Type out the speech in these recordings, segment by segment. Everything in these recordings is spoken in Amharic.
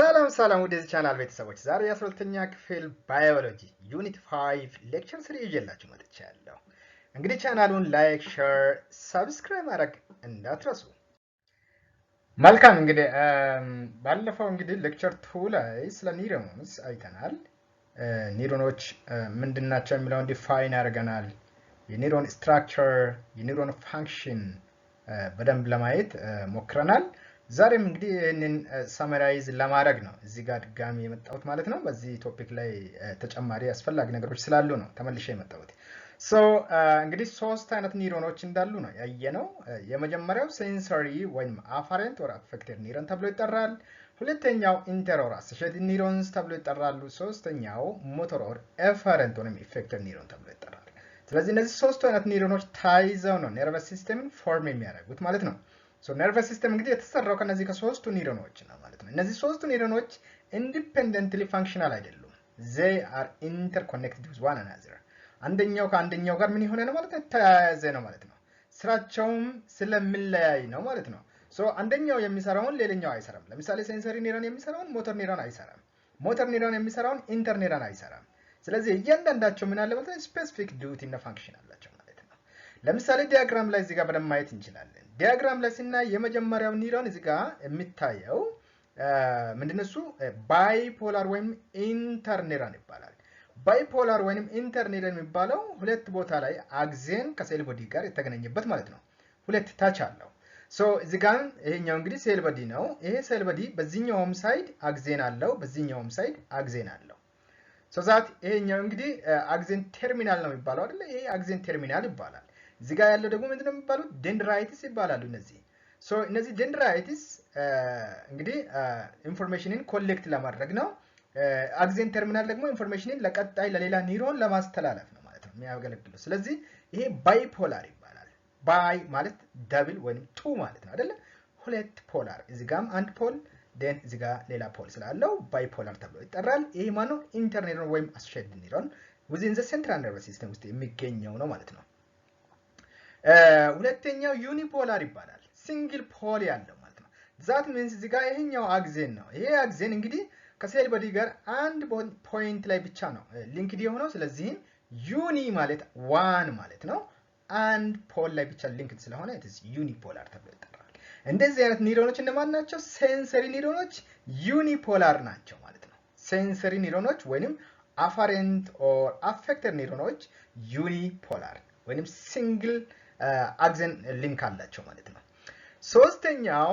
ሰላም ወደዚህ ቻናል ቤተሰቦች ዛሬ የ12ኛ ክፍል ባዮሎጂ ዩኒት 5 ሌክቸር 3 ይዤላችሁ መጥቻለሁ። እንግዲህ ቻናሉን ላይክ፣ ሼር፣ ሰብስክራይብ ማድረግ እንዳትረሱ። መልካም እንግዲህ ባለፈው እንግዲህ ሌክቸር 2 ላይ ስለ ኒውሮንስ አይተናል። ኒውሮኖች ምንድናቸው የሚለውን ዲፋይን አድርገናል። የኒውሮን ስትራክቸር፣ የኒውሮን ፋንክሽን በደንብ ለማየት ሞክረናል። ዛሬም እንግዲህ ይህንን ሰመራይዝ ለማድረግ ነው እዚህ ጋር ድጋሚ የመጣሁት ማለት ነው። በዚህ ቶፒክ ላይ ተጨማሪ አስፈላጊ ነገሮች ስላሉ ነው ተመልሼ የመጣሁት። እንግዲህ ሶስት አይነት ኒውሮኖች እንዳሉ ነው ያየነው። የመጀመሪያው ሴንሰሪ ወይም አፋረንት ኦር አፌክቲቭ ኒውሮን ተብሎ ይጠራል። ሁለተኛው ኢንተር ኦር አሶሺየትድ ኒውሮንስ ተብሎ ይጠራሉ። ሶስተኛው ሞተር ኦር ኤፈረንት ወይም ኢፌክቲቭ ኒውሮን ተብሎ ይጠራል። ስለዚህ እነዚህ ሶስቱ አይነት ኒውሮኖች ታይዘው ነው ነርቨስ ሲስተምን ፎርም የሚያደርጉት ማለት ነው። ነርቨስ ሲስተም እንግዲህ የተሰራው ከነዚህ ከሶስቱ ኒውሮኖች ነው ማለት ነው። እነዚህ ሶስቱ ኒውሮኖች ኢንዲፔንደንትሊ ፋንክሽናል አይደሉም። they are interconnected with one another። አንደኛው ከአንደኛው ጋር ምን የሆነ ነው ማለት ነው? ተያያዘ ነው ማለት ነው። ስራቸውም ስለሚለያይ ነው ማለት ነው። አንደኛው የሚሰራውን ሌላኛው አይሰራም። ለምሳሌ ሴንሰሪ ኒውሮን የሚሰራውን ሞተር ኒውሮን አይሰራም። ሞተር ኒውሮን የሚሰራውን ኢንተር ኒውሮን አይሰራም። ስለዚህ እያንዳንዳቸው ምን አለ ማለት ነው? ስፔሲፊክ ዲዩቲ እና ፋንክሽን አላቸው ማለት ነው። ለምሳሌ ዲያግራም ላይ እዚህ ጋር በደንብ ማየት እንችላለን። ዲያግራም ላይ ስናይ የመጀመሪያው ኒውሮን እዚህ ጋር የሚታየው ምንድነው? እሱ ባይፖላር ወይም ኢንተር ኒውሮን ይባላል። ባይፖላር ወይም ኢንተር ኒውሮን የሚባለው ሁለት ቦታ ላይ አክሴን ከሴል ቦዲ ጋር የተገናኘበት ማለት ነው። ሁለት ታች አለው። እዚህ ጋር ይሄኛው እንግዲህ ሴል ቦዲ ነው። ይሄ ሴል ቦዲ በዚህኛውም ሳይድ አክሴን አለው፣ በዚህኛውም ሳይድ አክሴን አለው። ዛት ይሄኛው እንግዲህ አክሴን ተርሚናል ነው የሚባለው አይደለ? ይሄ አክሴን ተርሚናል ይባላል። እዚህ ጋር ያለው ደግሞ ምንድነው የሚባሉት? ደንድራይትስ ይባላሉ እነዚህ። እነዚህ ደንድራይትስ እንግዲህ ኢንፎርሜሽንን ኮሌክት ለማድረግ ነው። አክሴን ተርሚናል ደግሞ ኢንፎርሜሽንን ለቀጣይ ለሌላ ኒውሮን ለማስተላለፍ ነው ማለት ነው የሚያገለግለው። ስለዚህ ይሄ ባይፖላር ይባላል። ባይ ማለት ደብል ወይም ቱ ማለት ነው አይደለ? ሁለት ፖላር፣ እዚህ ጋርም አንድ ፖል ደን እዚህ ጋር ሌላ ፖል ስላለው ባይፖላር ተብሎ ይጠራል። ይሄ ማነው? ኢንተር ኒውሮን ወይም አሶሺየትድ ኒውሮን ዊዝን ዘ ሴንትራል ነርቨስ ሲስተም ውስጥ የሚገኘው ነው ማለት ነው። ሁለተኛው ዩኒፖላር ይባላል። ሲንግል ፖል ያለው ማለት ነው። ዛት ሚንስ እዚህ ጋር ይሄኛው አክሴን ነው። ይሄ አክሴን እንግዲህ ከሴል ቦዲ ጋር አንድ ፖይንት ላይ ብቻ ነው ሊንክድ የሆነው። ስለዚህም ዩኒ ማለት ዋን ማለት ነው። አንድ ፖል ላይ ብቻ ሊንክድ ስለሆነ ኢትስ ዩኒፖላር ተብሎ ይጠራል። እንደዚህ አይነት ኒውሮኖች እነማን ናቸው? ሴንሰሪ ኒውሮኖች ዩኒፖላር ናቸው ማለት ነው። ሴንሰሪ ኒውሮኖች ወይንም አፋረንት ኦር አፌክተድ ኒውሮኖች ዩኒፖላር ወይንም ሲንግል አክሴን ሊንክ አላቸው ማለት ነው። ሶስተኛው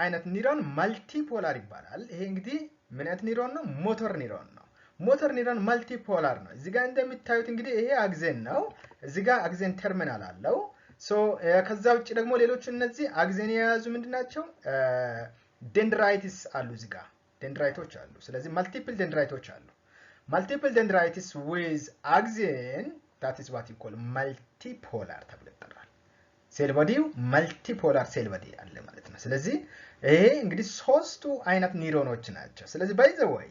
አይነት ኒውሮን መልቲፖላር ይባላል። ይሄ እንግዲህ ምን አይነት ኒውሮን ነው? ሞተር ኒውሮን ነው። ሞተር ኒውሮን መልቲፖላር ነው። እዚህ ጋር እንደምታዩት እንግዲህ ይሄ አክሴን ነው። እዚህ ጋር አክሴን ተርሚናል አለው። ከዛ ውጭ ደግሞ ሌሎቹ እነዚህ አክሴን የያዙ ምንድናቸው? ደንድራይትስ አሉ። እዚህ ጋር ደንድራይቶች አሉ። ስለዚህ መልቲፕል ደንድራይቶች አሉ። መልቲፕል ደንድራይትስ ዊዝ አክሴን that is what you call multipolar ተብሎ ይጠራል። ሴል ቦዲው መልቲፖላር ሴል ቦዲ አለ ማለት ነው። ስለዚህ ይሄ እንግዲህ ሶስቱ አይነት ኒውሮኖች ናቸው። ስለዚህ ባይ ዘ ወይ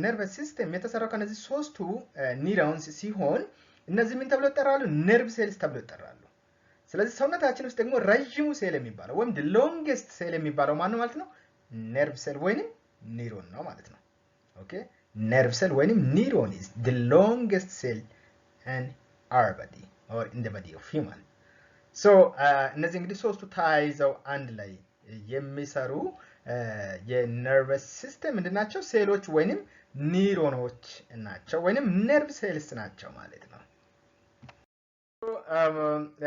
ነርቨስ ሲስተም የተሰራው ከነዚህ ሶስቱ ኒውሮንስ ሲሆን እነዚህ ምን ተብሎ ይጠራሉ? ነርቭ ሴልስ ተብሎ ይጠራሉ። ስለዚህ ሰውነታችን ውስጥ ደግሞ ረጅሙ ሴል የሚባለው ወይም the longest ሴል የሚባለው ማን ነው ማለት ነው? ነርቭ ሴል ወይንም ኒውሮን ነው ማለት ነው። ኦኬ nerve cell ወይንም neuron is the longest cell in our body or in the body of human. እነዚህ እንግዲህ ሶስቱ ታይዘው አንድ ላይ የሚሰሩ የነርቨስ ሲስተም ምንድናቸው? ሴሎች ወይንም ኒውሮኖች ናቸው ወይንም ነርቭ ሴልስ ናቸው ማለት ነው።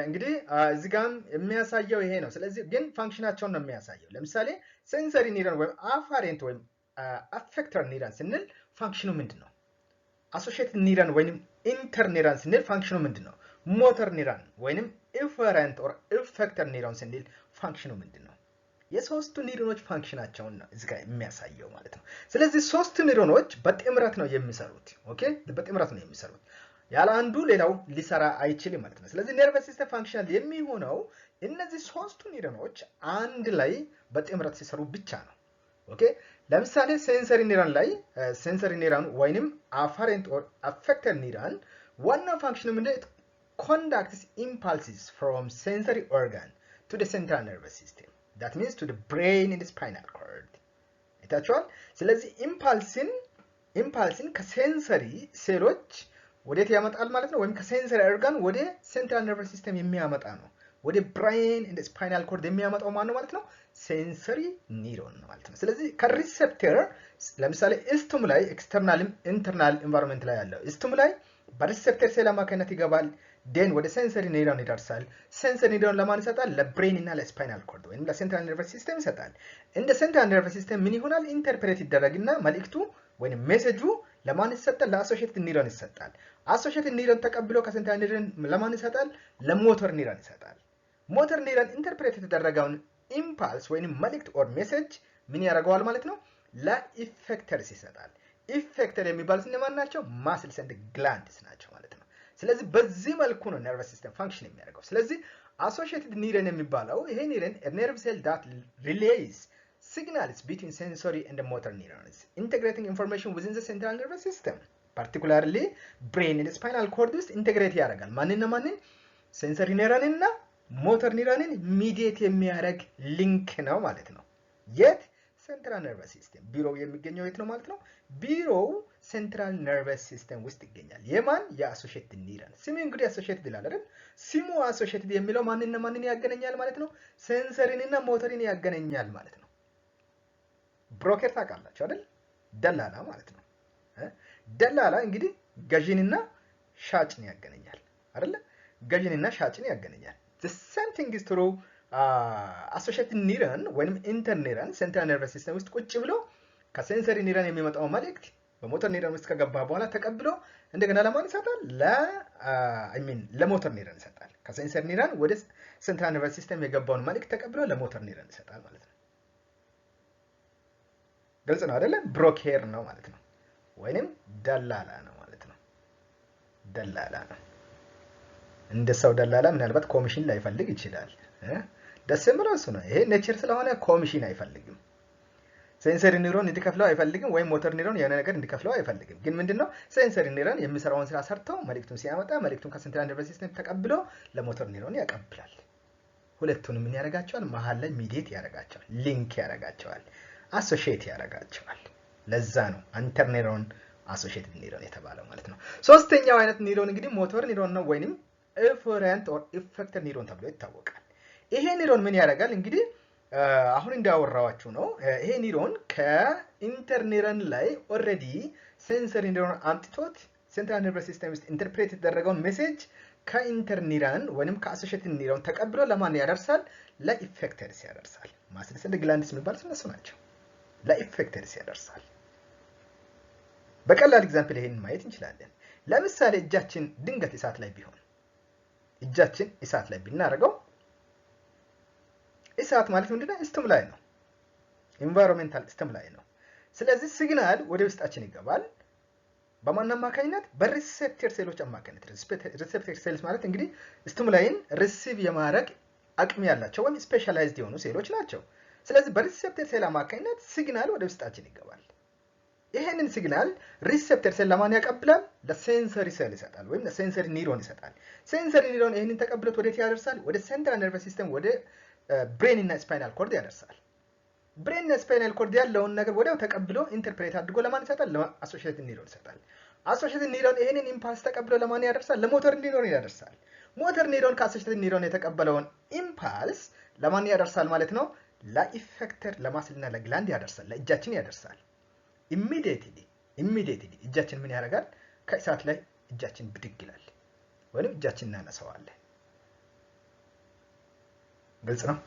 እንግዲህ እዚህ ጋር የሚያሳየው ይሄ ነው። ስለዚህ ግን ፋንክሽናቸውን ነው የሚያሳየው። ለምሳሌ ሴንሰሪ ኒውሮን ወይም አፋሬንት ወይም አፌክተር ኒውሮን ስንል ፋንክሽኑ ምንድን ነው? አሶሺየትድ ኒውሮን ወይንም ኢንተር ኒውሮን ስንል ፋንክሽኑ ምንድን ነው? ሞተር ኒውሮን ወይንም ኢፈረንት ኦር ኢፌክተር ኒውሮን ስንል ፋንክሽኑ ምንድን ነው? የሶስቱ ኒውሮኖች ፋንክሽናቸውን ነው እዚህ ጋር የሚያሳየው ማለት ነው። ስለዚህ ሶስቱ ኒውሮኖች በጥምረት ነው የሚሰሩት። ኦኬ በጥምረት ነው የሚሰሩት። ያለ አንዱ ሌላው ሊሰራ አይችልም ማለት ነው። ስለዚህ ነርቨስ ሲስተም ፋንክሽናል የሚሆነው እነዚህ ሶስቱ ኒውሮኖች አንድ ላይ በጥምረት ሲሰሩ ብቻ ነው። ኦኬ ለምሳሌ ሴንሰሪ ኒውሮን ላይ ሴንሰሪ ኒውሮን ወይንም አፋረንት ኦር አፌክተድ ኒውሮን ዋና ፋንክሽኑ ምንድነው? conducts impulses from sensory organ to the central nervous system. That means to the brain and the spinal cord. አይታችኋል። ስለዚህ ኢምፓልስን ከሴንሰሪ ሴሎች ወዴት ያመጣል ማለት ነው? ወይም ከሴንሰሪ ኦርጋን ወደ ሴንትራል ነርቨስ ሲስተም የሚያመጣ ነው። ወደ ብሬን እንደ ስፓይናል ኮርድ የሚያመጣው ማን ነው ማለት ነው? ሴንሰሪ ኒውሮን ነው ማለት ነው። ስለዚህ ከሪሴፕተር ለምሳሌ ስቱም ላይ ኤክስተርናልም ኢንተርናል ኢንቫይሮንመንት ላይ ያለው ስቱም ላይ በሪሴፕተር ሴል አማካኝነት ይገባል። ደን ወደ ሴንሰሪ ኒውሮን ይደርሳል። ሴንሰሪ ኒውሮን ለማን ይሰጣል? ለብሬን እና ለስፓይናል ኮርድ ወይም ለሴንትራል ነርቨስ ሲስተም ይሰጣል። እንደ ሴንትራል ነርቨስ ሲስተም ምን ይሆናል? ኢንተርፕሬት ይደረግና መልእክቱ ወይም ሜሴጁ ለማን ይሰጣል? ለአሶሺየትድ ኒውሮን ይሰጣል። አሶሺየትድ ኒውሮን ተቀብሎ ከሴንትራል ኒውሮን ለማን ይሰጣል? ለሞተር ኒውሮን ይሰጣል። ሞተር ኒውሮን ኢንተርፕሬት የተደረገውን ኢምፓልስ ወይም መልእክት ኦር ሜሴጅ ምን ያደርገዋል ማለት ነው? ለኢፌክተርስ ይሰጣል። ኢፌክተር የሚባሉት እነማን ናቸው? ማስልስ ኤንድ ግላንድስ ናቸው ማለት ነው። ስለዚህ በዚህ መልኩ ነው ነርቨስ ሲስተም ፋንክሽን የሚያደርገው። ስለዚህ አሶሺየትድ ኒውሮን የሚባለው ይሄ ኒውሮን ነርቭ ሴል ዳት ሪሌይስ signals between sensory and motor neurons, integrating information within the central nervous system, particularly brain and spinal cord ውስጥ ኢንተግሬት ያደርጋል። ማንና ማንን? ሴንሰሪ ኒውሮንን እና ሞተር ኒውሮንን ሚዲየት የሚያደርግ ሊንክ ነው ማለት ነው። የት? ሴንትራል ነርቨስ ሲስተም። ቢሮው የሚገኘው የት ነው ማለት ነው? ቢሮው ሴንትራል ነርቨስ ሲስተም ውስጥ ይገኛል። የማን? የአሶሺየትድ ኒውሮን። ስሙ እንግዲህ አሶሺየትድ ይላል አይደል? ስሙ አሶሺየትድ የሚለው ማንና ማንን ያገናኛል ማለት ነው? ሴንሰሪን እና ሞተርን ያገናኛል ማለት ነው። ብሮከር ታውቃላችሁ አይደል? ደላላ ማለት ነው። ደላላ እንግዲህ ገዢንና ሻጭን ያገናኛል አይደል? ገዢንና ሻጭን ያገናኛል። the same thing is true associated neuron ወይም ኢንተር ኒውሮን ሴንትራል ነርቨስ ሲስተም ውስጥ ቁጭ ብሎ ከሴንሰሪ ኒውሮን የሚመጣው መልእክት በሞተር ኒውሮን ውስጥ ከገባ በኋላ ተቀብሎ እንደገና ለማን ይሰጣል? ለሞተር ኒውሮን ይሰጣል። ከሴንሰሪ ኒውሮን ወደ ሴንትራል ነርቨስ ሲስተም የገባውን መልእክት ተቀብሎ ለሞተር ኒውሮን ይሰጣል ማለት ነው። ግልጽ ነው አይደለ? ብሮከር ነው ማለት ነው፣ ወይንም ደላላ ነው ማለት ነው። ደላላ ነው። እንደ ሰው ደላላ ምናልባት ኮሚሽን ላይፈልግ ይችላል። ደስ የሚለው እሱ ነው። ይሄ ኔቸር ስለሆነ ኮሚሽን አይፈልግም። ሴንሰሪ ኒውሮን እንዲከፍለው አይፈልግም፣ ወይም ሞተር ኒውሮን የሆነ ነገር እንዲከፍለው አይፈልግም። ግን ምንድነው ሴንሰሪ ኒውሮን የሚሰራውን ስራ ሰርተው መልእክቱን ሲያመጣ መልእክቱን ከሴንትራል ነርቨስ ሲስተም ተቀብሎ ለሞተር ኒውሮን ያቀብላል። ሁለቱንም ምን ያደርጋቸዋል? መሀል ላይ ሚዲየት ያደርጋቸዋል፣ ሊንክ ያደርጋቸዋል፣ አሶሺየት ያደርጋቸዋል። ለዛ ነው ኢንተር ኒውሮን አሶሺየትድ ኒውሮን የተባለው ማለት ነው። ሶስተኛው አይነት ኒውሮን እንግዲህ ሞተር ኒውሮን ነው ወይንም ኤፈረንት ኦር ኢፌክተር ኒውሮን ተብሎ ይታወቃል። ይሄ ኒውሮን ምን ያደርጋል? እንግዲህ አሁን እንዳወራዋችሁ ነው። ይሄ ኒውሮን ከኢንተር ኒውሮን ላይ ኦልሬዲ ሴንሰሪ ኒውሮን አምጥቶት ሴንትራል ነርቨስ ሲስተም ውስጥ ኢንተርፕሬት የተደረገውን ሜሴጅ ከኢንተር ኒውሮን ወይንም ከአሶሺየትድ ኒውሮን ተቀብሎ ለማን ያደርሳል? ለኢፌክተርስ ያደርሳል። ማስልስ ኤንድ ግላንድስ የሚባሉት እነሱ ናቸው። ለኢፌክተርስ ያደርሳል። በቀላል ኤግዛምፕል ይሄንን ማየት እንችላለን። ለምሳሌ እጃችን ድንገት እሳት ላይ ቢሆን እጃችን እሳት ላይ ቢናረገው እሳት ማለት ምንድነው? ስቲም ላይ ነው። ኢንቫይሮንሜንታል ስቲም ላይ ነው። ስለዚህ ሲግናል ወደ ውስጣችን ይገባል። በማን አማካኝነት? በሪሴፕተር ሴሎች አማካኝነት። ሪሴፕተር ሴልስ ማለት እንግዲህ ስቲም ላይን ሪሲቭ የማድረግ አቅም ያላቸው ወይም ስፔሻላይዝድ የሆኑ ሴሎች ናቸው። ስለዚህ በሪሴፕተር ሴል አማካኝነት ሲግናል ወደ ውስጣችን ይገባል። ይሄንን ሲግናል ሪሴፕተር ሴል ለማን ያቀብላል? ለሴንሰሪ ሴል ይሰጣል ወይም ለሴንሰሪ ኒውሮን ይሰጣል። ሴንሰሪ ኒውሮን ይሄንን ተቀብሎት ወዴት ያደርሳል? ወደ ሴንትራል ነርቨስ ሲስተም ወደ ብሬን እና ስፓይናል ኮርድ ያደርሳል። ብሬን እና ስፓይናል ኮርድ ያለውን ነገር ወዲያው ተቀብሎ ኢንተርፕሬት አድርጎ ለማን ይሰጣል? ለአሶሺየትድ ኒውሮን ይሰጣል። አሶሺየትድ ኒውሮን ይሄንን ኢምፓልስ ተቀብሎ ለማን ያደርሳል? ለሞተር ኒውሮን ያደርሳል። ሞተር ኒውሮን ከአሶሺየትድ ኒውሮን የተቀበለውን ኢምፓልስ ለማን ያደርሳል ማለት ነው? ለኢፌክተር ለማስልና ለግላንድ ያደርሳል፣ ለእጃችን ያደርሳል። ኢሚዲየትሊ እጃችን ምን ያደርጋል? ከእሳት ላይ እጃችን ብድግ ይላል ወይም እጃችን እናነሳዋለን። ግልጽ ነው።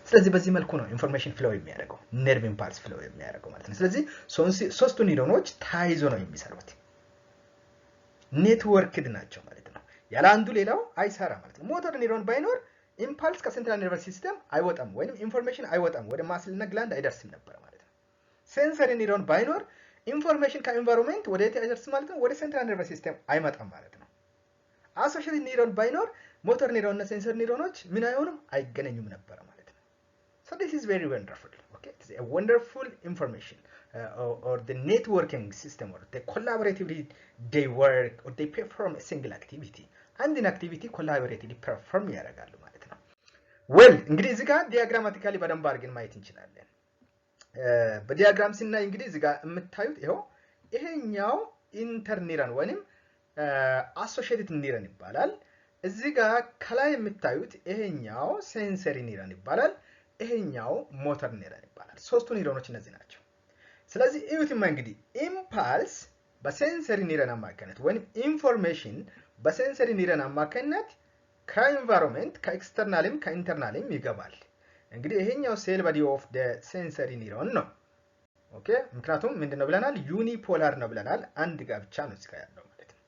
ስለዚህ በዚህ መልኩ ነው ኢንፎርሜሽን ፍሎው የሚያደርገው፣ ነርቭ ኢምፓልስ ፍሎው የሚያደርገው ማለት ነው። ስለዚህ ሶስቱ ኒውሮኖች ታይዞ ነው የሚሰሩት፣ ኔትወርክድ ናቸው ማለት ነው። ያለ አንዱ ሌላው አይሰራ ማለት ነው። ሞተር ኒውሮን ባይኖር ኢምፓልስ ከሴንትራል ነርቨስ ሲስተም አይወጣም ወይም ኢንፎርሜሽን አይወጣም፣ ወደ ማስልና ግላንድ አይደርስም ነበር ማለት ነው። ሴንሰሪ ኒውሮን ባይኖር ኢንፎርሜሽን ከኢንቫይሮንመንት ወደ የት አይደርስም ማለት ነው? ወደ ሴንትራል ነርቨስ ሲስተም አይመጣም ማለት ነው። አሶሺየትድ ኒውሮን ባይኖር ሞተር ኒውሮን እና ሴንሰሪ ኒውሮኖች ምን አይሆኑም? አይገናኙም ነበር ማለት ነው። so this is very wonderful, okay? It's a wonderful information or the networking system, or the collaboratively they work or they perform a single activity, አንድን አክቲቪቲ ኮላቦሬቲቭሊ ፐርፎርም ያደርጋሉ ማለት ነው። ዌል እንግዲህ እዚህ ጋር ዲያግራማቲካሊ በደንብ አድርገን ማየት እንችላለን። በዲያግራም ሲናይ እንግዲህ እዚህ ጋር የምታዩት ይሄኛው ኢንተርኒረን ወይንም አሶሺየትድ ኒረን ይባላል። እዚህ ጋር ከላይ የምታዩት ይሄኛው ሴንሰሪ ኒረን ይባላል። ይሄኛው ሞተር ኒረን ይባላል። ሶስቱ ኒረኖች እነዚህ ናቸው። ስለዚህ እዩትማ እንግዲህ ኢምፓልስ በሴንሰሪ ኒረን አማካኝነት ወይም ኢንፎርሜሽን በሴንሰሪ ኒረን አማካኝነት ከኢንቫይሮንመንት ከኤክስተርናልም ከኢንተርናልም ይገባል። እንግዲህ ይሄኛው ሴል ቦዲ ኦፍ ደ ሴንሰሪ ኒሮን ነው። ኦኬ ምክንያቱም ምንድነው ብለናል? ዩኒፖላር ነው ብለናል። አንድ ጋር ብቻ ነው እዚህ ጋር ያለው ማለት ነው።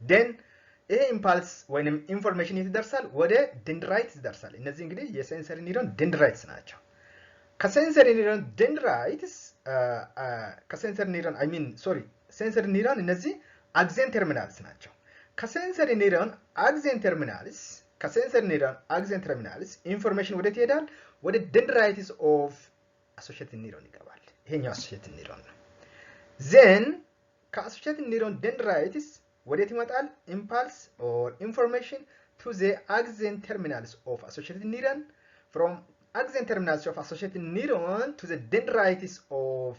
ደን ይሄ ኢምፓልስ ወይንም ኢንፎርሜሽን ይደርሳል ወደ ደንድራይትስ ይደርሳል። እነዚህ እንግዲህ የሴንሰሪ ኒሮን ደንድራይትስ ናቸው። ከሴንሰሪ ኒሮን ደንድራይትስ ከሴንሰሪ ኒሮን ሴንሰሪ ኒሮን እነዚህ አክሲየን ተርሚናልስ ናቸው። ከሴንሰሪ ኒሮን አክሲየን ተርሚናልስ ኢንፎርሜሽን ወዴት ይሄዳል? ወደ ደንድራይትስ ኦፍ አሶሺየትድ ኒሮን ይገባል። ይሄኛው አሶሺየትድ ኒሮን ነው። ዜን ከአሶሺየትድ ኒሮን ደንድራይትስ ወዴት ይመጣል? ኢምፓልስ ኦር ኢንፎርሜሽን ቱ ዘ አክሲየን ተርሚናልስ ኦፍ አሶሺየትድ ኒሮን ፍሮም axion terminals of associated neuron to the dendrites of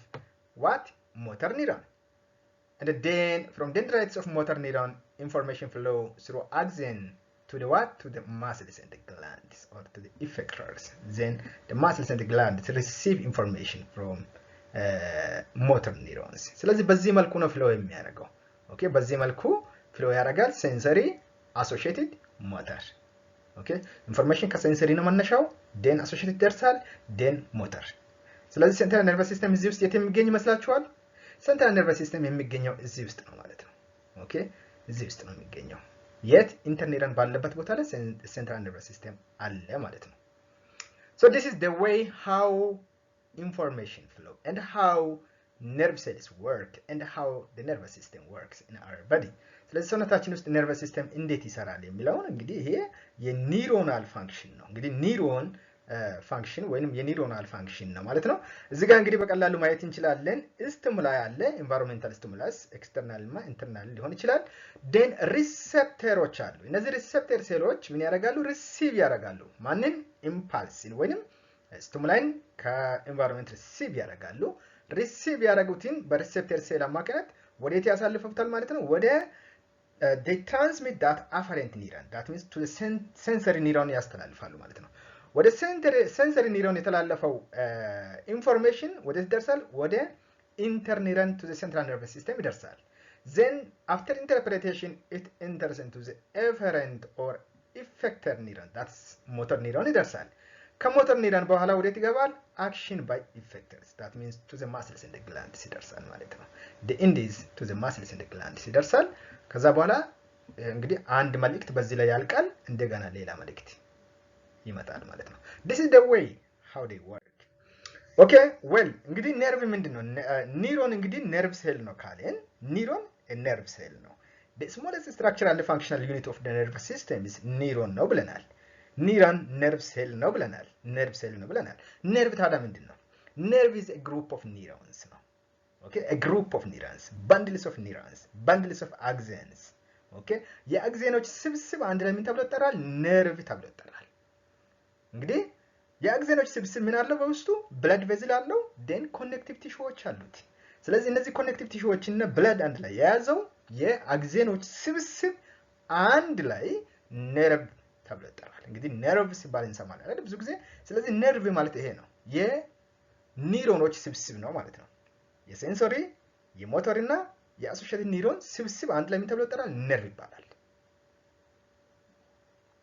what? Motor neuron. And then from dendrites of motor neuron, information flow through axion to the what? To the muscles and the glands or to the effectors. Then the muscles and the glands receive information from motor neurons. ስለዚህ በዚህ መልኩ ነው ፍሎ የሚያደርገው። ኦኬ በዚህ መልኩ ፍሎ ያደርጋል ሴንሰሪ አሶሺየትድ ሞተር። ኦኬ ኢንፎርሜሽን ከሴንሰሪ ነው መነሻው ዴን አሶሺየትድ ይደርሳል ዴን ሞተር። ስለዚህ ሴንትራል ነርቨስ ሲስተም እዚህ ውስጥ የት የሚገኝ ይመስላችኋል? ሴንትራል ነርቨስ ሲስተም የሚገኘው እዚህ ውስጥ ነው ማለት ነው። ኦኬ እዚህ ውስጥ ነው የሚገኘው። የት? ኢንተርኒረን ባለበት ቦታ ላይ ሴንትራል ነርቨስ ሲስተም አለ ማለት ነው። So this is the way how information flow and how nerve cells work and how the nervous system works in our body. ስለዚህ ሰውነታችን ውስጥ ነርቨስ ሲስተም እንዴት ይሰራል የሚለውን እንግዲህ ይሄ የኒውሮናል ፋንክሽን ነው። እንግዲህ ኒውሮን ፋንክሽን ወይንም የኒውሮናል ፋንክሽን ነው ማለት ነው። እዚህ ጋር እንግዲህ በቀላሉ ማየት እንችላለን። ስቲሙላይ አለ፣ ኢንቫይሮንሜንታል ስቲሙላስ ኤክስተርናል እና ኢንተርናል ሊሆን ይችላል። ዴን ሪሴፕተሮች አሉ። እነዚህ ሪሴፕተር ሴሎች ምን ያደርጋሉ? ሪሲቭ ያደርጋሉ። ማንን? ኢምፓልስን ወይንም ስቲሙላይን ከኢንቫይሮንሜንት ሪሲቭ ያደርጋሉ። ሪሲቭ ያደረጉትን በሪሴፕተር ሴል አማካኝነት ወዴት ያሳልፉታል ማለት ነው? ወደ they transmit that afferent neuron, that means to the sensory neuron ያስተላልፋሉ ማለት ነው። ወደ sensory neuron የተላለፈው ኢንፎርሜሽን ወደ ይደርሳል? ወደ interneuron to the central nervous system ይደርሳል። Then after interpretation it enters into the efferent or effector neuron, that's motor neuron ይደርሳል። ከሞተር ኒውሮን በኋላ ወዴት ይገባል? action by effectors, that means to the muscles and the glands ይደርሳል ማለት ነው። the end is to the muscles and the glands ይደርሳል። ከዛ በኋላ እንግዲህ አንድ መልእክት በዚህ ላይ ያልቃል፣ እንደገና ሌላ መልእክት ይመጣል ማለት ነው። this is the way how they work. okay well እንግዲህ ነርቭ ምንድነው? ኒውሮን እንግዲህ ነርቭ ሴል ነው ካለን ኒውሮን ነርቭ ሴል ነው። the smallest structural and functional unit of the nervous system is neuron ነው ብለናል። ኒውሮን ነርቭ ሴል ነው ብለናል። ነርቭ ሴል ነው ብለናል። ነርቭ ታዲያ ምንድነው? ነርቭ is a group of neurons ነው። okay a group of neurons, bundles of neurons, bundles of axons. okay የአክሲዮኖች ስብስብ አንድ ላይ ምን ተብሎ ይጠራል? ነርቭ ተብሎ ይጠራል። እንግዲህ የአክሲዮኖች ስብስብ ምን አለው? በውስጡ ብለድ ቬዝል አለው፣ ዴን ኮኔክቲቭ ቲሹዎች አሉት። ስለዚህ እነዚህ ኮኔክቲቭ ቲሹዎች እና ብለድ አንድ ላይ የያዘው የአክሲዮኖች ስብስብ አንድ ላይ ነርቭ ተብሎ ይጠራል። እንግዲህ ነርቭ ሲባል እንሰማለን አይደል ብዙ ጊዜ። ስለዚህ ነርቭ ማለት ይሄ ነው፣ የኒውሮኖች ስብስብ ነው ማለት ነው። የሴንሶሪ የሞተር እና የአሶሺየትድ ኒውሮን ስብስብ አንድ ላይ ምን ተብሎ ይጠራል? ነርቭ ይባላል።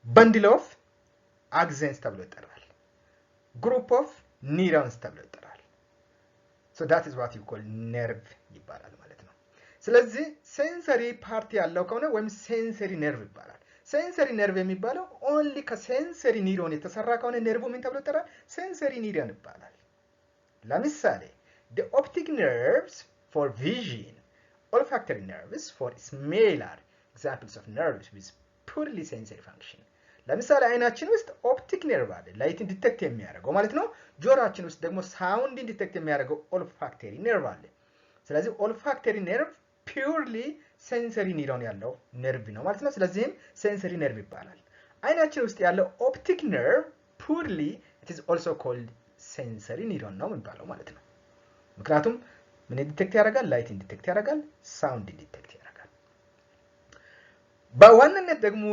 ባንድል ኦፍ አክሰንስ ተብሎ ይጠራል። ግሩፕ ኦፍ ኒውሮንስ ተብሎ ይጠራል። so that is what you call nerve ይባላል ማለት ነው። ስለዚህ ሴንሰሪ ፓርቲ ያለው ከሆነ ወይም ሴንሰሪ ነርቭ ይባላል። ሴንሰሪ ነርቭ የሚባለው ኦንሊ ከሴንሰሪ ኒውሮን የተሰራ ከሆነ ነርቭ ምን ተብሎ ይጠራል? ሴንሰሪ ኒውሮን ይባላል። ለምሳሌ the optic nerves for vision, olfactory nerves for smell are examples of nerves with purely sensory function. ለምሳሌ አይናችን ውስጥ ኦፕቲክ ነርቭ አለ፣ ላይትን ዲቴክት የሚያደርገው ማለት ነው። ጆሮአችን ውስጥ ደግሞ ሳውንድን ዲቴክት የሚያደርገው ኦልፋክተሪ ነርቭ አለ። ስለዚህ ኦልፋክተሪ ነርቭ ፒውርሊ ሴንሰሪ ኒውሮን ያለው ነርቭ ነው ማለት ነው። ስለዚህም ሴንሰሪ ነርቭ ይባላል። አይናችን ውስጥ ያለው ኦፕቲክ ነርቭ ፒውርሊ it is also called ሴንሰሪ ኒውሮን ነው የሚባለው ማለት ነው። ምክንያቱም ምን ዲቴክት ያደርጋል? ላይትን ዲቴክት ያደርጋል፣ ሳውንድ ዲቴክት ያደርጋል። በዋናነት ደግሞ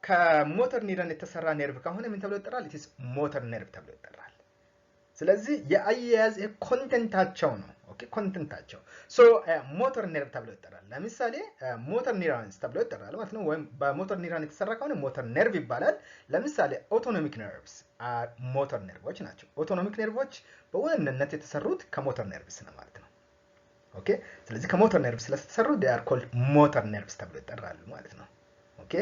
ከሞተር ኒውሮን የተሰራ ነርቭ ከሆነ ምን ተብሎ ይጠራል? ኢትስ ሞተር ነርቭ ተብሎ ይጠራል። ስለዚህ የአያያዝ ኮንተንታቸው ነው። ኦኬ ኮንተንታቸው ሶ ሞተር ነርቭ ተብሎ ይጠራል። ለምሳሌ ሞተር ኒውሮንስ ተብሎ ይጠራል ማለት ነው። ወይም በሞተር ኒውሮን የተሰራ ከሆነ ሞተር ነርቭ ይባላል። ለምሳሌ ኦቶኖሚክ ነርቭስ ሞተር ነርቮች ናቸው። ኦቶኖሚክ ነርቮች በዋናነት የተሰሩት ከሞተር ነርቭስ ነው ማለት ነው። ኦኬ ስለዚህ ከሞተር ነርቭ ስለተሰሩ they are called ሞተር ነርቭስ ተብሎ ይጠራሉ ማለት ነው። ኦኬ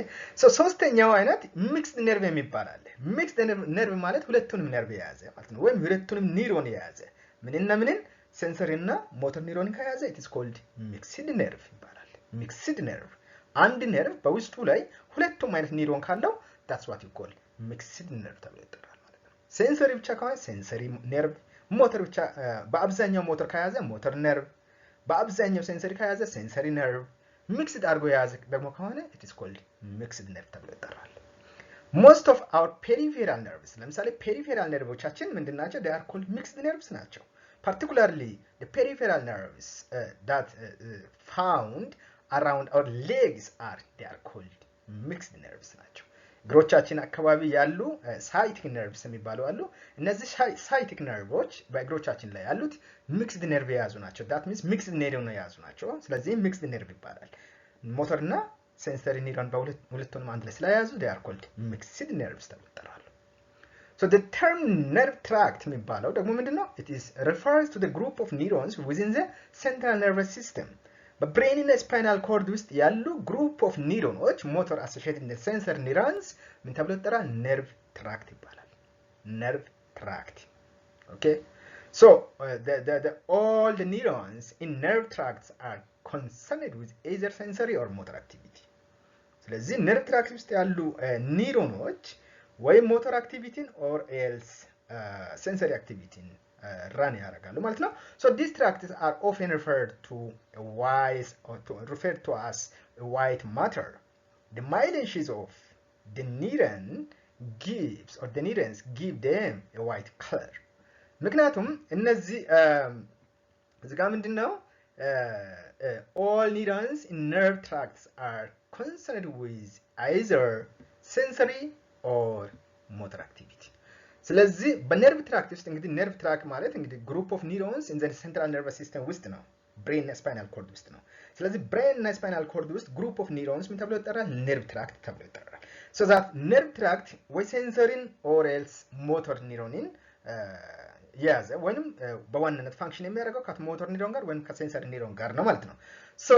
ሶስተኛው አይነት ሚክስድ ነርቭ የሚባል አለ። ሚክስድ ነርቭ ማለት ሁለቱንም ነርቭ የያዘ ማለት ነው። ወይም ሁለቱንም ኒውሮን የያዘ ምንና ምንን ሴንሰሪ እና ሞተር ኒውሮን ከያዘ it is called ሚክስድ ነርቭ ይባላል። ሚክስድ ነርቭ አንድ ነርቭ በውስጡ ላይ ሁለቱም አይነት ኒውሮን ካለው that's what you call ሚክስድ ነርቭ ተብሎ ይጠራል ማለት ነው። ሴንሰሪ ብቻ ከሆነ ሴንሰሪ ነርቭ፣ ሞተር ብቻ በአብዛኛው ሞተር ከያዘ ሞተር ነርቭ፣ በአብዛኛው ሴንሰሪ ከያዘ ሴንሰሪ ነርቭ፣ ሚክስድ አድርጎ የያዘ ደግሞ ከሆነ it is called ሚክስድ ነርቭ ተብሎ ይጠራል። most of our peripheral nerves ለምሳሌ ፔሪፌራል ነርቮቻችን ምንድናቸው? they are called mixed nerves ናቸው። particularly the peripheral nerves that found around our legs they are called mixed nerves ናቸው። እግሮቻችን አካባቢ ያሉ ሳይቲክ ነርቭስ የሚባሉ አሉ። እነዚህ ሳይቲክ ነርቮች በእግሮቻችን ላይ ያሉት ሚክስድ ነርቭ የያዙ ናቸው። that means ሚክስድ ነርቭ ነው የያዙ ናቸው። ስለዚህ ሚክስድ ነርቭ ይባላል። ሞተር እና ሴንሰሪ ኒውሮን በሁለቱንም አንድ ላይ ስለያዙ they are called mixed nerves ተብለው ይጠራሉ። so the term nerve tract የሚባለው ደግሞ ምንድነው? it is refers to the group of neurons within the central nervous system በብሬን እና ስፓይናል ኮርድ ውስጥ ያሉ ግሩፕ ኦፍ ኒውሮኖች ሞተር አሶሺየትድ ሴንሰር ኒውሮንስ ምን ተብሎ ይጠራል? ነርቭ ትራክት ይባላል። ነርቭ ትራክት ኦኬ so all the neurons in nerve tracts are concerned with either sensory or motor activity ስለዚህ ነርቭ ትራክት ውስጥ ያሉ ኒውሮኖች ወይ ሞተር አክቲቪቲን or else sensory activity run ያደርጋሉ ማለት ነው። so these tracts are often referred to as white matter. the myelin sheath of the neuron the neurons give them a white color. ምክንያቱም እነዚህ እዚህ ጋር ምንድነው all neurons in nerve tracts are concerned with either sensory or motor activity. ስለዚህ በነርቭ ትራክት ውስጥ እንግዲህ ነርቭ ትራክት ማለት እንግዲህ ግሩፕ ኦፍ ኒውሮንስ ኢን ዘ ሴንትራል ነርቨስ ሲስተም ውስጥ ነው። ብሬን እና ስፓይናል ኮርድ ውስጥ ነው። ስለዚህ ብሬን እና ስፓይናል ኮርድ ውስጥ ግሩፕ ኦፍ ኒውሮንስ ምን ተብሎ ይጠራል? ነርቭ ትራክት ተብሎ ይጠራል። so that ነርቭ ትራክት ወይ ሴንሰሪን or else ሞተር ኒውሮንን የያዘ ወይንም በዋናነት ፋንክሽን የሚያደርገው ከሞተር ኒውሮን ጋር ወይንም ከሴንሰሪ ኒውሮን ጋር ነው ማለት ነው። so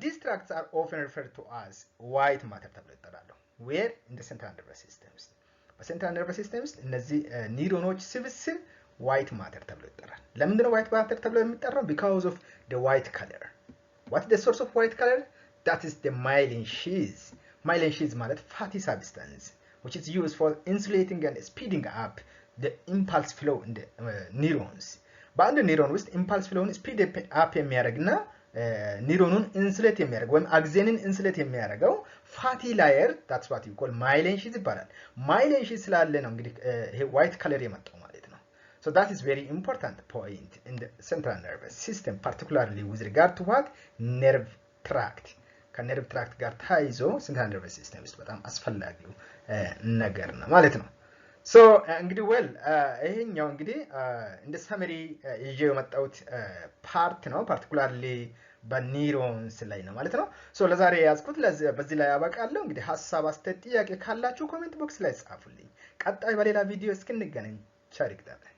these tracts are often referred to as white matter ተብሎ ይጠራሉ። where in the central nervous system በሴንትራል ነርቨስ ሲስተም ውስጥ እነዚህ ኒውሮኖች ስብስብ ዋይት ማተር ተብሎ ይጠራል። ለምንድን ነው ዋይት ማተር ተብሎ የሚጠራው? because of the white color. what is the source of white color? that is the myelin sheath. myelin sheath ማለት fatty substance which is used for insulating and speeding up the impulse flow in the neurons. በአንድ ኒውሮን ውስጥ ኢምፓልስ ፍሎውን ስፒድ አፕ የሚያደርግና ኒውሮኑን ኢንሱሌት የሚያደርግ ወይም አክሲንን ኢንሱሌት የሚያደርገው ፋቲ ላየር that's what you call myelin sheath ይባላል። myelin sheath ስላለ ነው እንግዲህ ይሄ ዋይት ከለር የመጣው ማለት ነው። so that is very important point in the central nervous system particularly with regard to what nerve tract ከነርቭ ትራክት ጋር ታይዞ central nervous system ውስጥ በጣም አስፈላጊው ነገር ነው ማለት ነው። so እንግዲህ ይሄኛው እንግዲህ እንደ ሰመሪ ይዤ የመጣሁት ፓርት ነው particularly በኒውሮንስ ላይ ነው ማለት ነው። so ለዛሬ ያዝኩት በዚህ ላይ ያበቃለሁ። እንግዲህ ሐሳብ አስተያየት ጥያቄ ካላችሁ ኮሜንት ቦክስ ላይ ጻፉልኝ። ቀጣይ በሌላ ቪዲዮ እስክንገናኝ ቸር ይግጠመን።